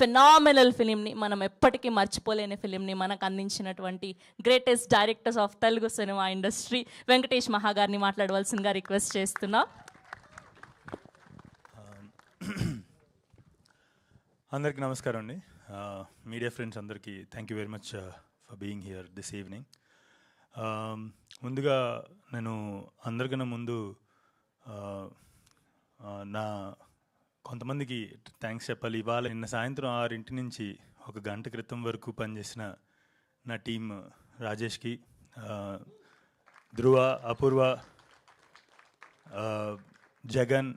Phenomenal ఫిలింని, మనం ఎప్పటికీ మర్చిపోలేని ఫిలింని మనకు అందించినటువంటి greatest directors of Telugu cinema industry Venkatesh మహా గారిని మాట్లాడవలసిందిగా రిక్వెస్ట్ చేస్తున్నా. అందరికీ నమస్కారం అండి. మీడియా ఫ్రెండ్స్ అందరికీ thank you very much for being here this evening. ముందుగా నేను అందరికన్నా ముందు నా కొంతమందికి థ్యాంక్స్ చెప్పాలి. ఇవాళ నిన్న సాయంత్రం 6 నుంచి 1 గంట క్రితం వరకు పనిచేసిన నా టీం రాజేష్కి, Dhruva, Apoorva, Jagan,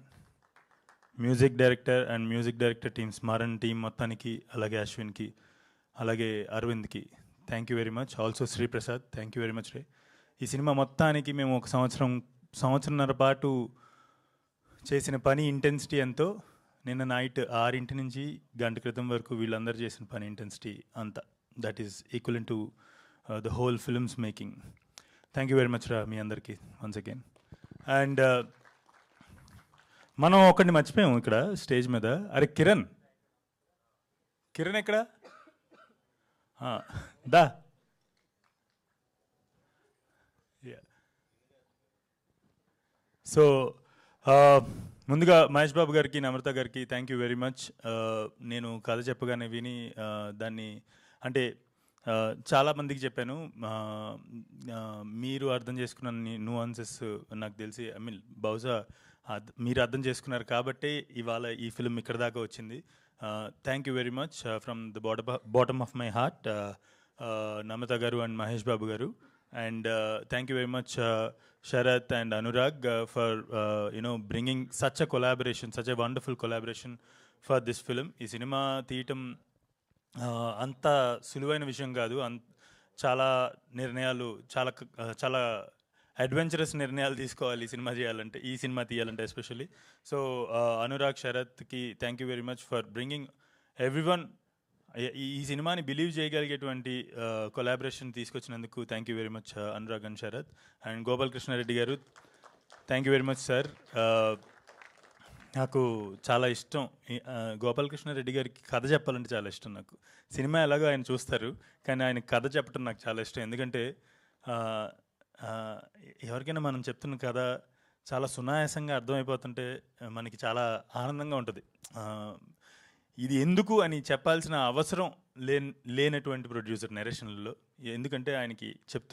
music director team Smaran team మొత్తానికి, అలాగే అశ్విన్కి, అలాగే అరవింద్కి thank you very much. Also Sriprasad thank you very much రే. ఈ సినిమా మొత్తానికి మేము ఒక సంవత్సరంన్నర పాటు చేసిన పని ఇంటెన్సిటీ ఎంతో నిన్న నైట్ 6 నుంచి గంట క్రితం వరకు వీళ్ళందరూ చేసిన పని ఇంటెన్సిటీ అంతా, that is equivalent to the whole films making. Thank you very much రా మీ అందరికీ వన్స్ అగైన్. అండ్ మనం ఒకడిని మర్చిపోయాము ఇక్కడ స్టేజ్ మీద. అరే కిరణ్ ఎక్కడ? దా. సో ముందుగా మహేష్ బాబు గారికి, నమ్రత గారికి థ్యాంక్ యూ వెరీ మచ్. నేను కథ చెప్పగానే విని దాన్ని అంటే చాలామందికి చెప్పాను. మీరు అర్థం చేసుకున్న న్యూఆన్సెస్ నాకు తెలిసి, ఐ మీన్ బహుశా మీరు అర్థం చేసుకున్నారు కాబట్టి ఇవాళ ఈ ఫిల్మ్ ఇక్కడ దాకా వచ్చింది. Thank you very much from the bottom of my heart, Namrata garu and Mahesh Babu garu. And thank you very much Sharath and Anurag for bringing such a wonderful collaboration for this film. ఈ సినిమా తీయటం అంత సులువైన విషయం కాదు. చాలా నిర్ణయాలు, చాలా అడ్వెంచరస్ నిర్ణయాలు తీసుకోవాలి ఈ సినిమా తీయాలంటే ఎస్పెషల్లీ. సో అనురాగ్, శరత్కి thank you very much for bringing everyone. ఈ సినిమాని బిలీవ్ చేయగలిగేటువంటి కొలాబరేషన్ తీసుకొచ్చినందుకు thank you very much Anurag and Sharath. And Gopalakrishna Reddy garu thank you very much sir. నాకు చాలా ఇష్టం గోపాలకృష్ణారెడ్డి గారికి కథ చెప్పాలంటే చాలా ఇష్టం నాకు. సినిమా ఎలాగో ఆయన చూస్తారు, కానీ ఆయన కథ చెప్పడం నాకు చాలా ఇష్టం. ఎందుకంటే ఎవరికైనా మనం చెప్తున్న కథ చాలా సునాయాసంగా అర్థమైపోతుంటే మనకి చాలా ఆనందంగా ఉంటుంది. ఇది ఎందుకు అని చెప్పాల్సిన అవసరం లేనటువంటి ప్రొడ్యూసర్ నెరేషన్లో, ఎందుకంటే ఆయనకి చెప్తున్న